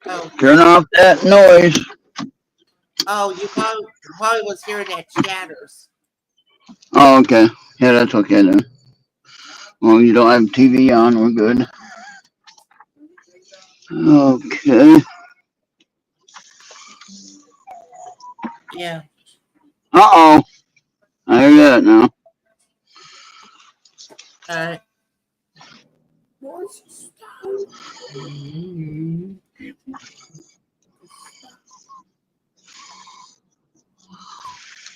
Oh, Turn off that noise. oh, you probably was hearing that chatters. Oh, okay. Yeah, that's okay then. Well, you don't have TV on. We're good. Okay. Yeah. Uh-oh. I hear that now. All right. Mhm.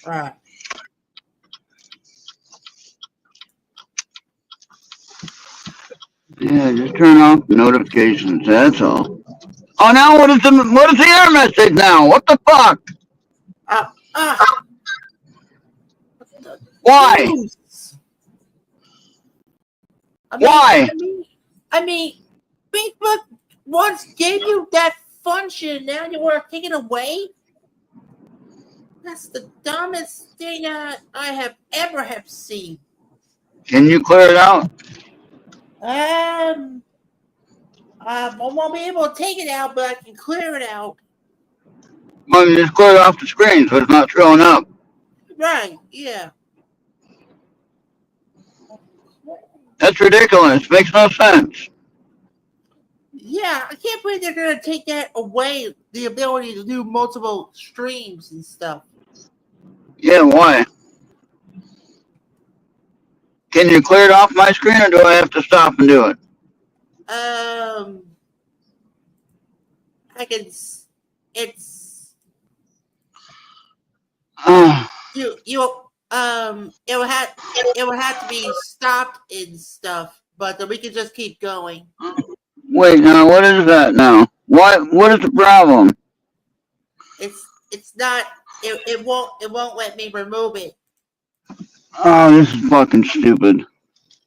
All right. Yeah, just turn off the notifications. That's all. Oh, now what is the error message now? What the fuck? Ah, ah, the Why? deuce. I mean, Why? I mean, I mean, Facebook once gave you that function. Now you want to take it away? That's the dumbest thing I have ever have seen. Can you clear it out? Um, I won't be able to take it out, but I can clear it out. Well, you just clear it off the screen so it's not showing up. Right? Yeah. That's ridiculous. Makes no sense. Yeah, I can't believe they're gonna take that away, the ability to do multiple streams and stuff. Yeah, why? Can you clear it off my screen or do I have to stop and do it? Um, I can. It's Oh, you. It would have to be stopped and stuff, but then we can just keep going. wait, now what is that now? What is the problem? It's not. It won't let me remove it. Oh, this is fucking stupid.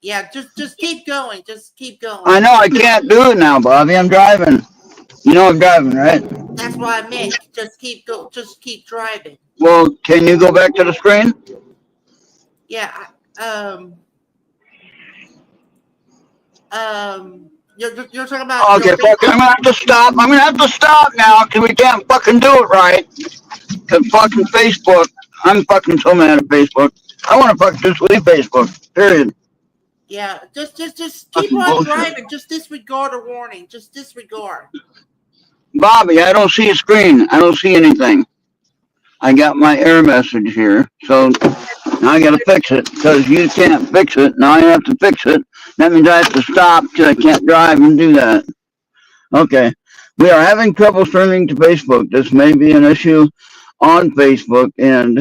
Yeah, just keep going. Just keep going. I know I can't do it now, Bobby. I'm driving. You know I'm driving, right? That's what I meant. Just keep go. Just keep driving. Well, can you go back to the screen? Yeah. You're talking about Okay, fuck. I'm gonna have to stop. I'm gonna have to stop now because we can't fucking do it right. Cause fucking Facebook. I'm fucking so mad at Facebook. I want to fucking just leave Facebook. Period. Yeah, just keep Fucking on bullshit. driving. Just disregard a warning. Just disregard. Bobby, I don't see a screen. I don't see anything. I got my error message here, so now I gotta fix it because you can't fix it. Now I have to fix it. That means I have to stop because I can't drive and do that. Okay. We are having trouble streaming to Facebook. This may be an issue on Facebook, and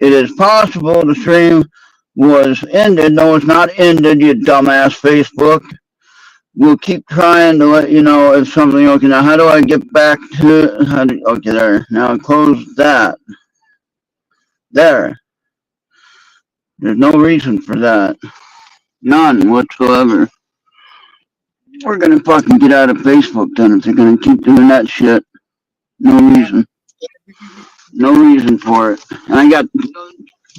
it is possible the stream was ended. No, it's not ended, you dumbass Facebook. We'll keep trying to let you know if something. Okay, now how do I get back to? Okay, there. Now close that. There. There's no reason for that. None whatsoever. We're gonna fucking get out of Facebook then if they're gonna keep doing that shit. No Yeah, reason. No reason for it. And I got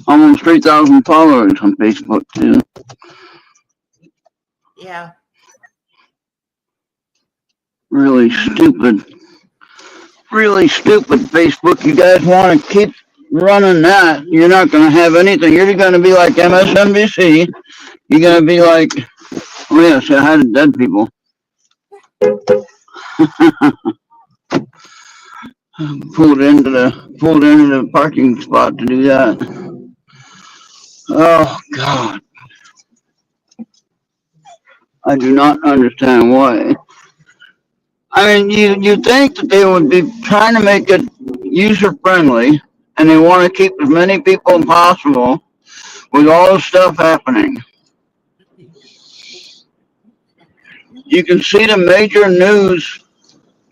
almost 3,000 followers on Facebook too. yeah, Really stupid. Really stupid Facebook. You guys want to keep running that? You're not gonna have anything. You're gonna be like MSNBC. You're gonna be like, oh yeah, say hi to dead people. Pulled into the parking spot to do that. Oh God, I do not understand why. I mean, you think that they would be trying to make it user friendly, and they want to keep as many people as possible with all this stuff happening. You can see the major news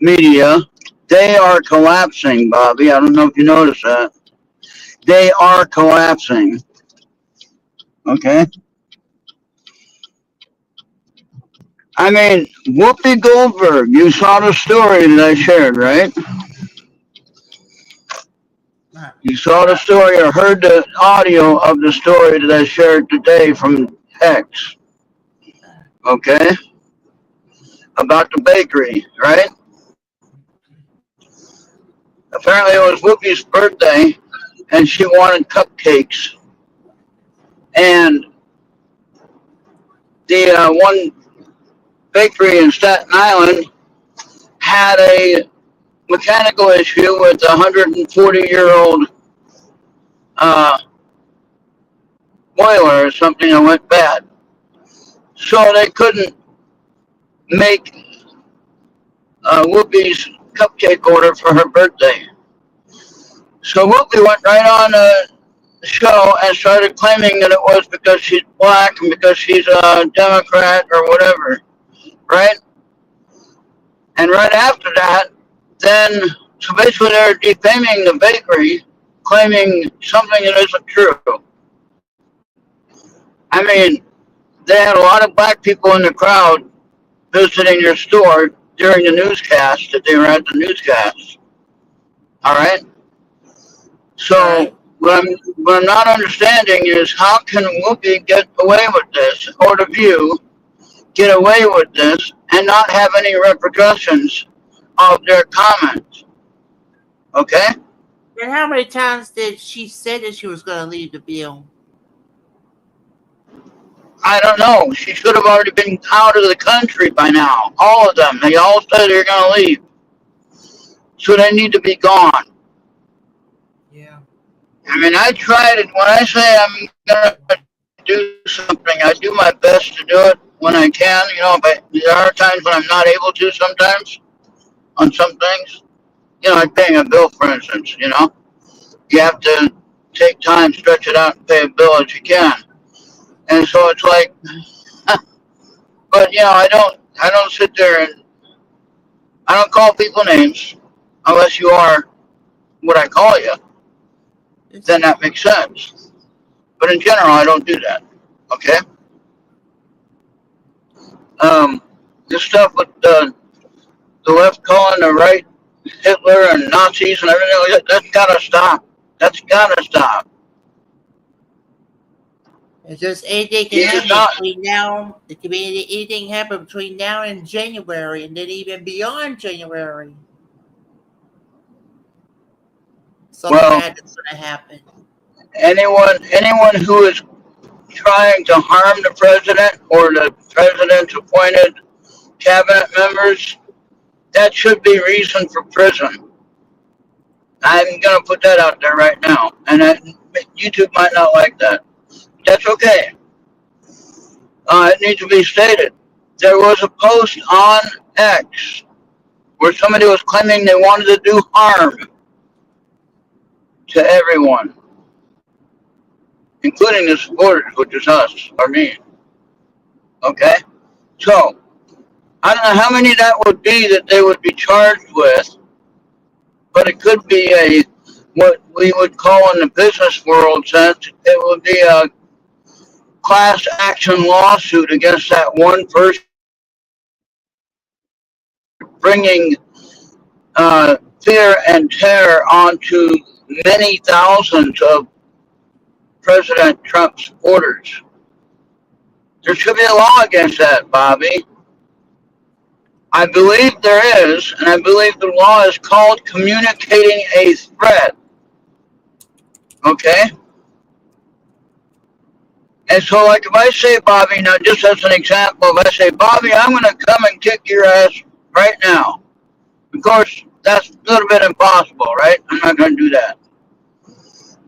media, they are collapsing, Bobby. I don't know if you noticed that. They are collapsing. Okay? I mean, Whoopi Goldberg, you saw the story that I shared, right? uh, You saw the story or heard the audio of the story that I shared today from X, okay? About the bakery, right? Apparently, it was Whoopi's birthday, and she wanted cupcakes. And the one bakery in Staten Island had a mechanical issue with a 140-year-old uh, boiler or something that went bad. So they couldn't make Whoopi's cupcake order for her birthday. So Whoopi went right on the show and started claiming that it was because she's black and because she's a Democrat or whatever, right? And right after that, then, so basically they're defaming the bakery, claiming something that isn't true. I mean, they had a lot of black people in the crowd visiting your store during the newscast that they were at the newscast. All right? So what I'm not understanding is how can Whoopi get away with this, or The View get away with this, and not have any repercussions of their comments? Okay? And how many times did she say that she was going to leave The View? I don't know. She should have already been out of the country by now. All of them. They all said they're going to leave. So they need to be gone. Yeah. I mean, I tried it. When I say I'm going to do something, I do my best to do it when I can, you know, but there are times when I'm not able to sometimes on some things. You know, like paying a bill, for instance, you know. You have to take time, stretch it out, and pay a bill as you can. And so it's like, but you know, I don't sit there and I don't call people names unless you are what I call you. Then that makes sense. But in general, I don't do that. Okay. This stuff with the left calling the right Hitler and Nazis and everything like that, that's gotta stop. That's gotta stop. It's just anything can happen between now. It can be anything happen between now and January, and then even beyond January. Something bad is going to happen. Anyone who is trying to harm the president or the president's appointed cabinet members, that should be reason for prison. I'm gonna put that out there right now, and YouTube might not like that. That's okay. It needs to be stated. There was a post on X where somebody was claiming they wanted to do harm to everyone, including the supporters, which is us, or me. Okay? So, I don't know how many that would be that they would be charged with, but it could be what we would call in the business world sense, it would be a class action lawsuit against that one person, bringing fear and terror onto many thousands of President Trump supporters. There should be a law against that, Bobby. I believe there is, and I believe the law is called communicating a threat. Okay? And so, like, if I say, Bobby, now just as an example, if I say, Bobby, I'm going to come and kick your ass right now. Of course, that's a little bit impossible, right? I'm not going to do that.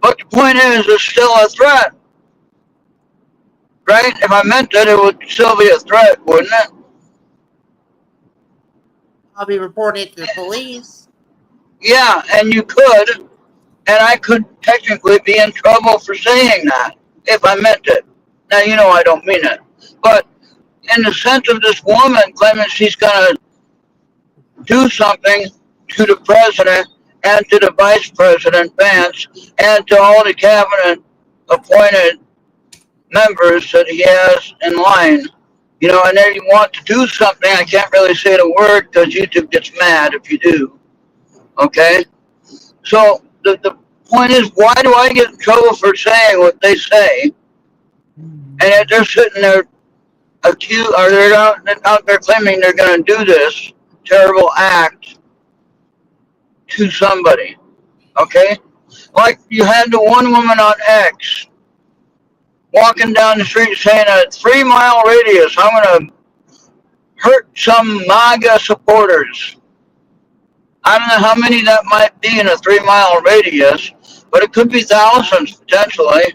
But the point is, it's still a threat. Right? If I meant it, it would still be a threat, wouldn't it? I'll be reporting it to the police. Yeah, and you could, and I could technically be in trouble for saying that, if I meant it. Now, you know I don't mean it. But in the sense of this woman claiming she's going to do something to the president and to the vice president, Vance, and to all the cabinet appointed members that he has in line, you know, and then you want to do something, I can't really say the word because YouTube gets mad if you do. Okay? So the point is, why do I get in trouble for saying what they say? And if they're sitting there accused, or they're out there claiming they're going to do this terrible act to somebody, okay? Like you had the one woman on X walking down the street saying a 3 mile radius, I'm gonna hurt some MAGA supporters. I don't know how many that might be in a 3 mile radius, but it could be thousands potentially.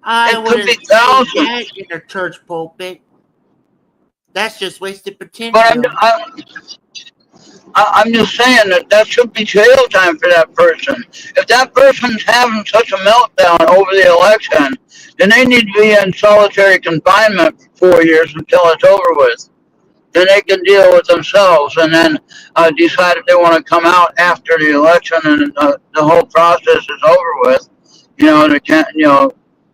I It could be wouldn't say that thousands. in a church pulpit. That's just wasted But potential. I'm just saying that should be jail time for that person. If that person's having such a meltdown over the election, then they need to be in solitary confinement for 4 years until it's over with. Then they can deal with themselves and then decide if they want to come out after the election and the whole process is over with.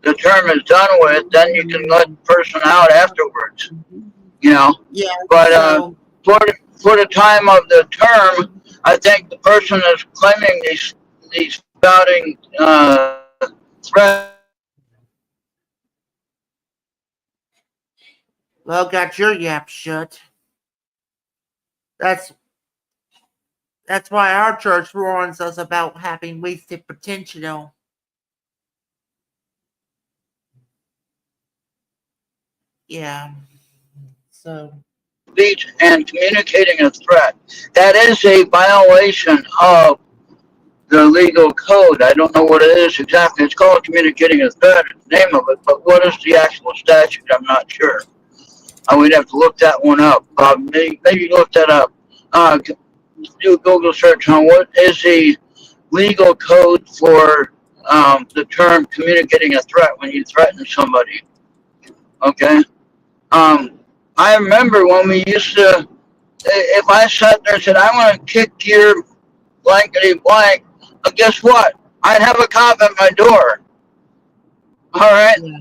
The term is done with. Then you can let the person out afterwards. Yeah, But so for the time of the term, I think the person is claiming these spouting threats. well, got your yap shut. That's why our church warns us about having wasted potential. Yeah. So Speech and communicating a threat. That is a violation of the legal code. I don't know what it is exactly. It's called communicating a threat, the name of it, but what is the actual statute? I'm not sure. We'd have to look that one up. Maybe look that up. Do a Google search on what is the legal code for the term communicating a threat when you threaten somebody. Okay. I remember when we used to, if I sat there and said, I'm going to kick your blankety blank, guess what? I'd have a cop at my door. All right. yeah.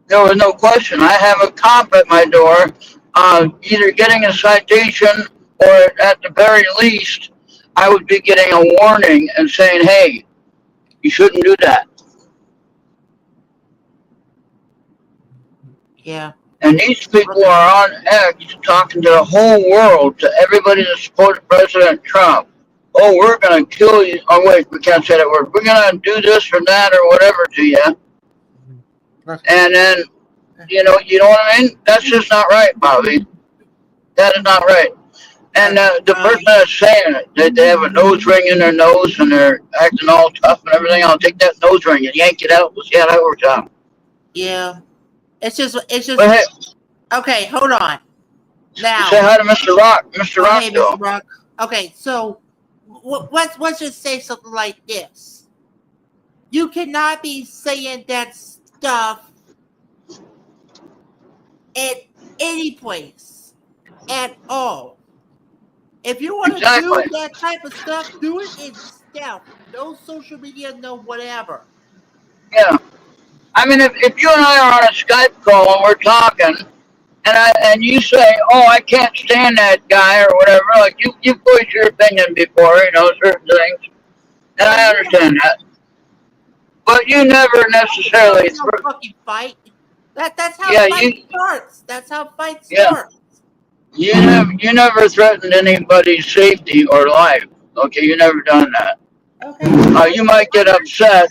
There was no question. I have a cop at my door, either getting a citation or at the very least, I would be getting a warning and saying, hey, you shouldn't do that. Yeah. And these people are on X talking to the whole world, to everybody that supported President Trump. Oh, we're going to kill you. Oh, wait, we can't say that word. We're going to do this or that or whatever to you. And then, you know what I mean? That's just not right, Bobby. That is not right. And the person that's saying it, they have a nose ring in their nose and they're acting all tough and everything. I'll take that nose ring and yank it out. We'll see how that works out. Yeah. It's just. But hey, Okay, hold on. Now. say hi to Mr. Rock. Mr. Rock, Hey, though. Mr. Rock. Okay, so let's just say something like this. You cannot be saying that stuff at any place at all. If you want to Exactly. do that type of stuff, do it in stealth. No social media, no whatever. Yeah. I mean, if you and I are on a Skype call and we're talking, and you say, "Oh, I can't stand that guy" or whatever, like you've voiced your opinion before, certain things, and I understand that, but you never necessarily. That's how fucking fight. That's how Yeah, fight starts. That's how fight Yeah. starts. You never threatened anybody's safety or life. Okay, you never done that. Okay. You might get upset.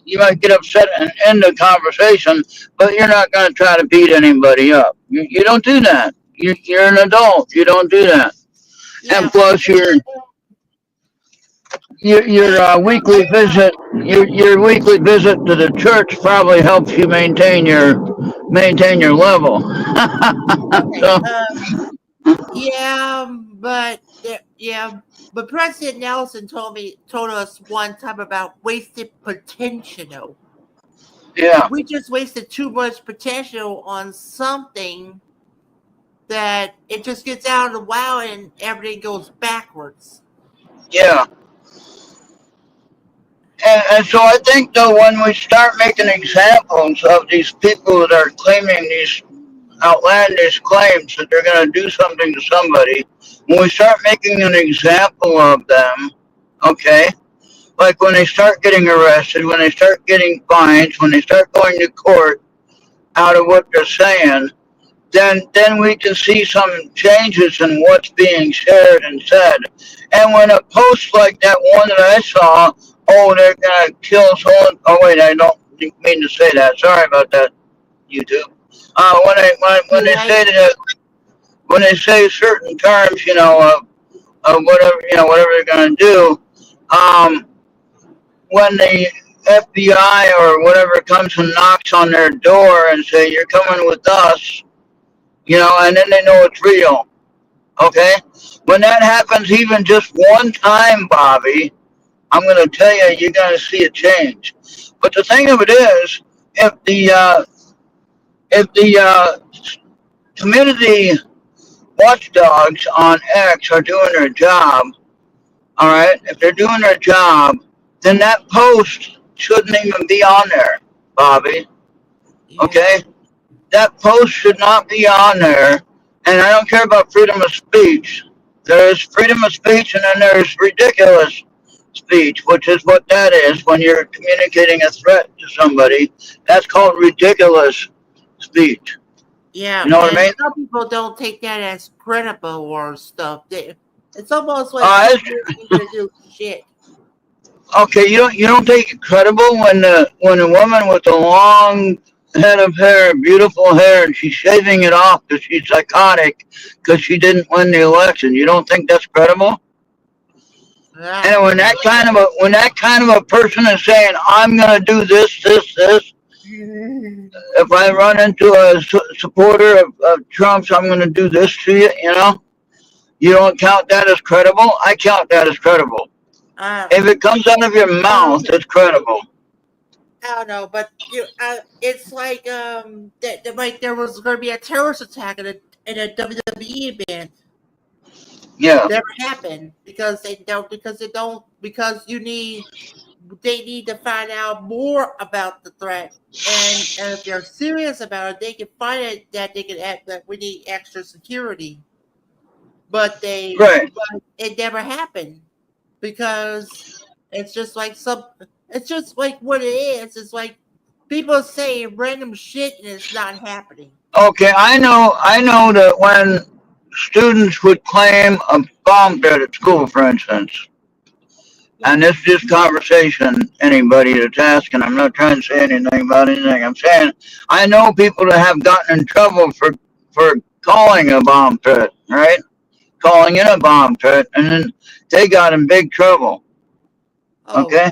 You might get upset and end the conversation, but you're not going to try to beat anybody up. You don't do that. You're an adult. You don't do that. Yeah. And plus, your weekly visit, your weekly visit to the church probably helps you maintain your level. Okay. So, But President Nelson told us one time about wasted potential. yeah, We just wasted too much potential on something that it just gets out of the wow and everything goes backwards. yeah. And so I think though, when we start making examples of these people that are claiming these outlandish claims that they're going to do something to somebody, when we start making an example of them, okay, like when they start getting arrested, when they start getting fines, when they start going to court out of what they're saying, then we can see some changes in what's being shared and said. And when a post like that one that I saw, oh, they're gonna kill someone. Oh wait, I don't mean to say that. Sorry about that, YouTube. When they Right? say that, when they say certain terms, of whatever whatever they're gonna do, um, when the FBI or whatever comes and knocks on their door and say you're coming with us, and then they know it's real. Okay, when that happens, even just one time, Bobby, I'm going to tell you, you're going to see a change. But the thing of it is, if the community watchdogs on X are doing their job, all right, if they're doing their job, then that post shouldn't even be on there, Bobby. Yeah. Okay, that post should not be on there. And I don't care about freedom of speech. There's freedom of speech, and then there's ridiculous speech, which is what that is when you're communicating a threat to somebody. That's called ridiculous speech. Yeah, You know what I and mean? some people don't take that as credible or stuff. It's almost like Uh, people ain't gonna do shit. okay, you don't take it credible when a woman with a long head of hair, beautiful hair, and she's shaving it off because she's psychotic because she didn't win the election. You don't think that's credible? Ah, And when that kind of a person is saying, "I'm going to do this, this, this," if I run into a supporter of Trump's, I'm going to do this to you. You don't count that as credible. I count that as credible. uh, If it comes out of your mouth, um, it's credible. I don't know, but it's like like there was going to be a terrorist attack in a WWE event. Yeah, Never happened because they need to find out more about the threat, and if they're serious about it, they can find it that they can act that we need extra security. right. But it never happened because it's just like it's just like what it is. It's like people say random shit and it's not happening. Okay, I know that when students would claim a bomb threat at school, for instance, Yeah. and this is just conversation, anybody that's asking, I'm not trying to say anything about anything. I'm saying I know people that have gotten in trouble for calling a bomb threat, right? Calling in a bomb threat, and then they got in big trouble. Oh, Okay?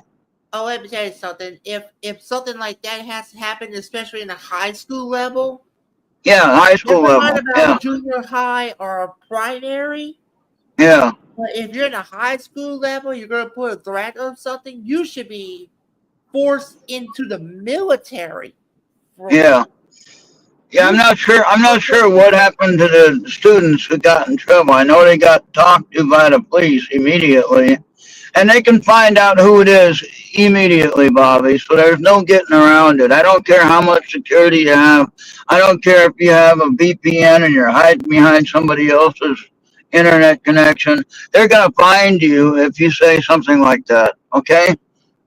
let me tell you something. If something like that has happened, especially in a high school level, Yeah, high school never mind level. Yeah, about junior high or primary. yeah, But if you're in a high school level, you're going to put a threat of something. You should be forced into the military for yeah. that. Yeah, I'm You should not sure. I'm put not them sure in. what happened to the students who got in trouble. I know they got talked to by the police immediately, and they can find out who it is immediately, Bobby. So there's no getting around it. I don't care how much security you have. I don't care if you have a VPN and you're hiding behind somebody else's internet connection. They're gonna find you if you say something like that. Okay?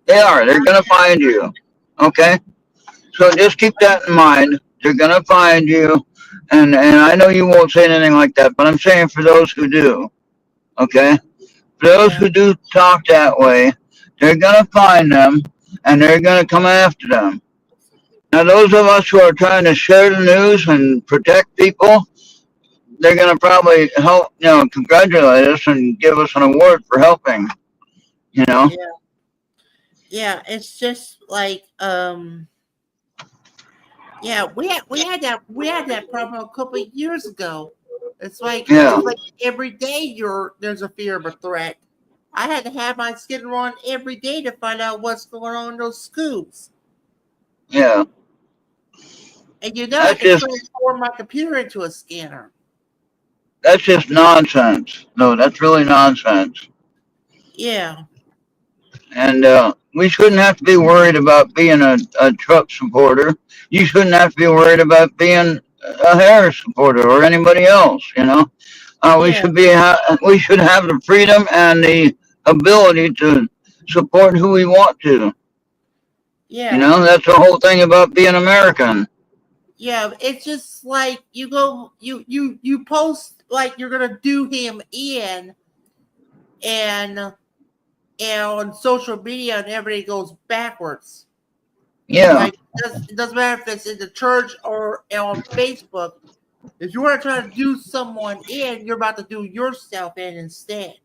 They are. They're gonna find you. Okay? So just keep that in mind. They're gonna find you, and I know you won't say anything like that, but I'm saying for those who do, okay, for those Yeah, who do talk that way, they're gonna find them, and they're gonna come after them. Now, those of us who are trying to share the news and protect people, they're gonna probably help, congratulate us and give us an award for helping. You know, yeah, yeah. It's just like yeah, we had that problem a couple of years ago. yeah, It's like every day there's a fear of a threat. I had to have my skin run every day to find out what's going on in those schools. yeah. And you know I That's can just transform my computer into a scanner. that's just nonsense. No, that's really nonsense. Yeah, And we shouldn't have to be worried about being a Trump supporter. You shouldn't have to be worried about being a Harris supporter or anybody else. yeah, We should have the freedom and the ability to support who we want to. yeah, That's the whole thing about being American. Yeah, it's just like you post like you're gonna do him in, and on social media, and everything goes backwards. Yeah, Like it doesn't matter if it's in the church or on Facebook. If you want to try to do someone in, you're about to do yourself in instead.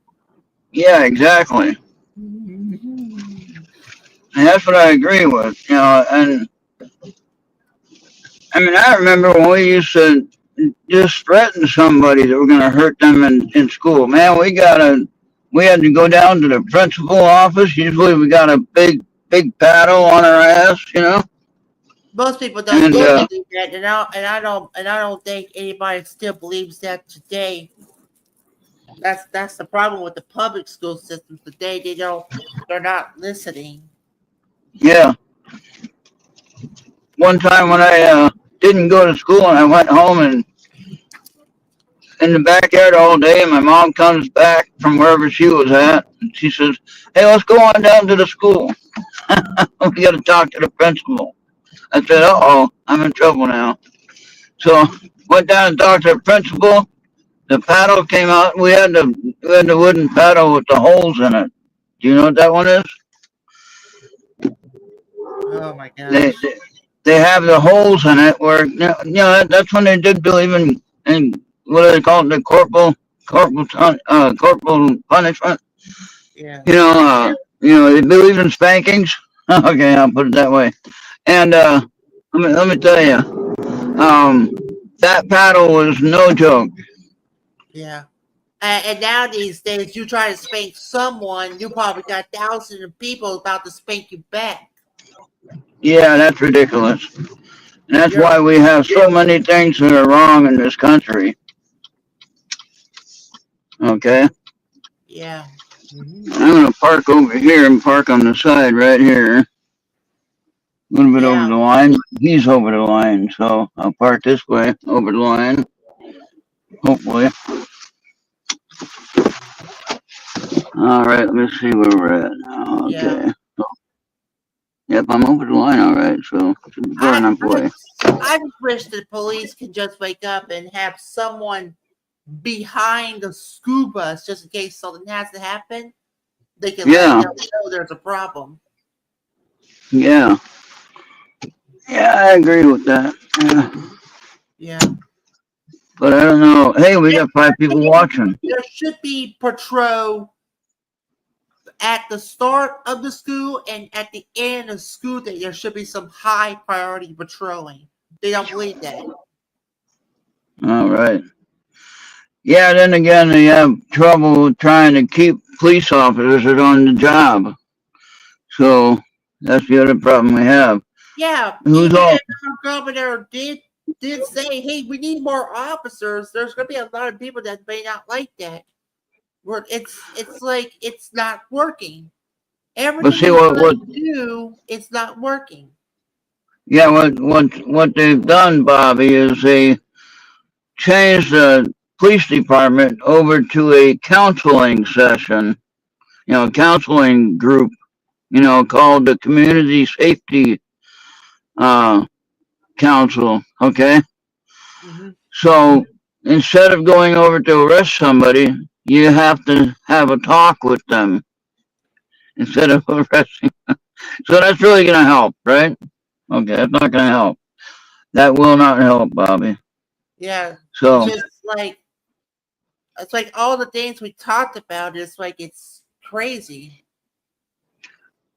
yeah, exactly. And that's what I agree with, and I mean, I remember when we used to just threaten somebody that we're going to hurt them in school. Man, we had to go down to the principal office. Usually we got a big paddle on our ass. Most people don't And, still believe that, and I don't think anybody still believes that today. That's the problem with the public school systems today. They're not listening. yeah, one time when I didn't go to school and I went home and in the backyard all day, and my mom comes back from wherever she was at, and she says, "Hey, let's go on down to the school. We got to talk to the principal." I said, "Uh oh, I'm in trouble now." So went down and talked to the principal. The paddle came out. We had the wooden paddle with the holes in it. Do you know what that one is? Oh my They gosh. they, they have the holes in it where that's when they did believe in what do they call it, the corporal punishment. Yeah. They believe in spankings. Okay, I'll put it that way. And let me tell you, that paddle was no joke. Yeah. And now these days, you try to spank someone, you probably got thousands of people about to spank you back. Yeah, that's ridiculous. And that's You're why we have so many things that are wrong in this country. Okay, yeah. Hmm. I'm gonna park over here and park on the side right here, a little bit over Yeah. the line. He's over the line, so I'll park this way over the line. Hopefully. All right, let me see where we're at now. Yeah. Okay. Yep, I'm over the line. All right, so should be far I enough I away. I just wish the police could just wake up and have someone behind the school bus just in case something has to happen. They can let Yeah, them know there's a problem. yeah, yeah. I agree with that. Yeah. Yeah. But I don't know. Hey, we There got 5 people watching. there should be patrol at the start of the school and at the end of the school day. There should be some high priority patrolling. They don't believe that. All right. Yeah, then again, they have trouble trying to keep police officers that are on the job. So that's the other problem we have. Yeah, Who's even all? if our governor did say, "Hey, we need more officers," there's going to be a lot of people that may not like that. Where it's like it's not working. But Everything see they what try what to do, it's not working. yeah what they've done, Bobby, is they changed the police department over to a counseling session. Counseling group. Called the Community Safety uh, Council. Okay. Hmm. So instead of going over to arrest somebody, you have to have a talk with them instead of arresting. So that's really going to help, right? Okay, that's not going to help. That will not help, Bobby. Yeah, it's So, just like it's like all the things we talked about. It's like it's crazy.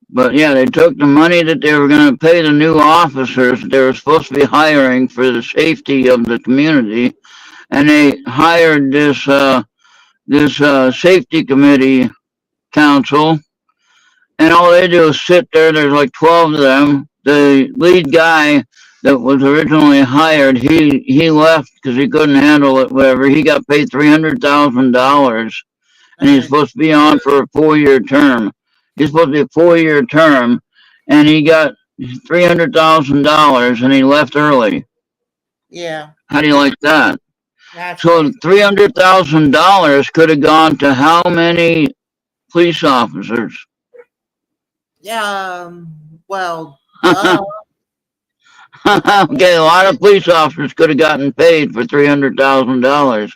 but yeah, they took the money that they were going to pay the new officers that they were supposed to be hiring for the safety of the community, and they hired this safety committee council, and all they do is sit there. There's like 12 of them. The lead guy that was originally hired, he left because he couldn't handle it. Whatever, he got paid $300,000, and he's Uh, supposed to be on for a 4-year term. He's supposed to be a 4-year term, and he got $300,000, and he left early. yeah, How do you like that? that's So crazy. $300,000 could have gone to how many police officers? Well, duh. Okay, a lot of police officers could have gotten paid for $300,000.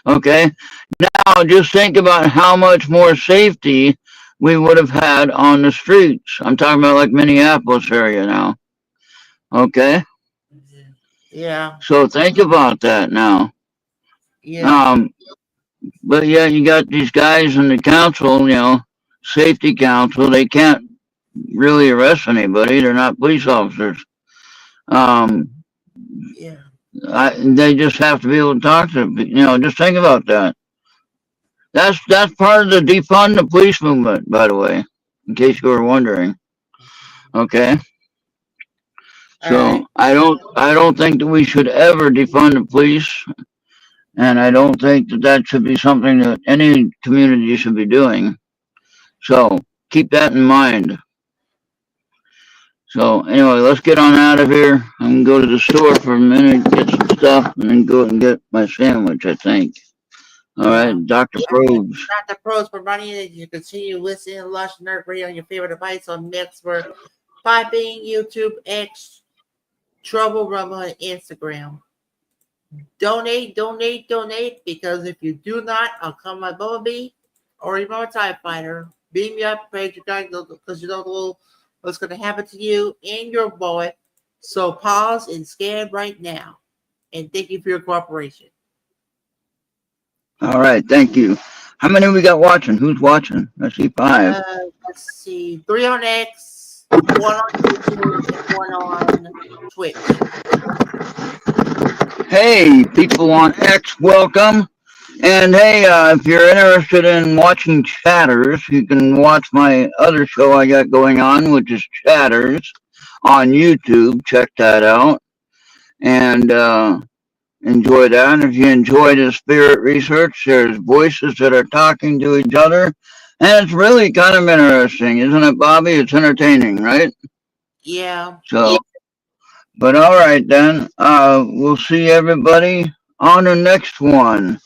Okay, now just think about how much more safety we would have had on the streets. I'm talking about like Minneapolis area now. Okay, Yeah, so think about that now. yeah, But yeah, you got these guys in the council, safety council. They can't really arrest anybody. They're not police officers. Um, yeah. they just have to be able to talk to, just think about that. That's part of the defund the police movement, by the way, in case you were wondering. Okay, All right. so I don't think that we should ever defund the police, and I don't think that that should be something that any community should be doing. So keep that in mind. So anyway, let's get on out of here. I'm gonna go to the store for a minute, get some stuff, and then go and get my sandwich, I think. All right, Dr. Probes. Dr. Pros for money. You continue listening to Lush Nerd Radio on your favorite device on Mixer, Podbean, YouTube, X, Trouble Rumble, and Instagram. Donate, donate, donate, because if you do not, I'll come my Bumblebee or even a TIE Fighter. Beam me up, pray because you don't know what's going to happen to you and your boy. So pause and scan right now. And thank you for your cooperation. All right, thank you. How many we got watching? Who's watching? I see 5. Let's see. 3 on X, 1 on YouTube, and 1 on Twitch. Hey, people on X, welcome. And hey, if you're interested in watching Chatters, you can watch my other show I got going on, which is Chatters on YouTube. Check that out. And enjoy that. And if you enjoy the spirit research, there's voices that are talking to each other. And it's really kind of interesting, isn't it, Bobby? It's entertaining, right? Yeah. So, but all right then. We'll see everybody on the next one.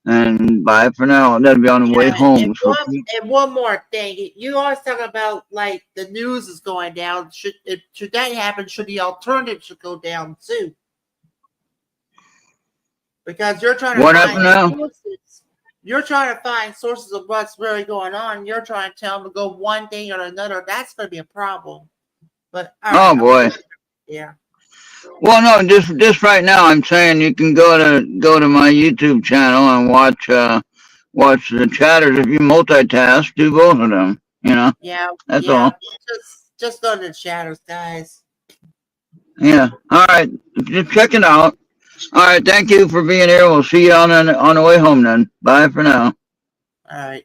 And bye for now. That'll be on the way home. And one more thing. You always talk about like the news is going down. Should that happen, should the alternative should go down too? Because you're trying to find sources. You're trying to find sources of what's really going on. You're trying to tell them to go one thing or another. That's going to be a problem. But oh boy, yeah. Well, no, just right now, I'm saying you can go to my YouTube channel and watch the Chatters. If you multitask, do both of them. Yeah. That's all. Just go to the Chatters, guys. Yeah. All right. Just check it out. All right. Thank you for being here. We'll see you on the way home then. Bye for now. All right.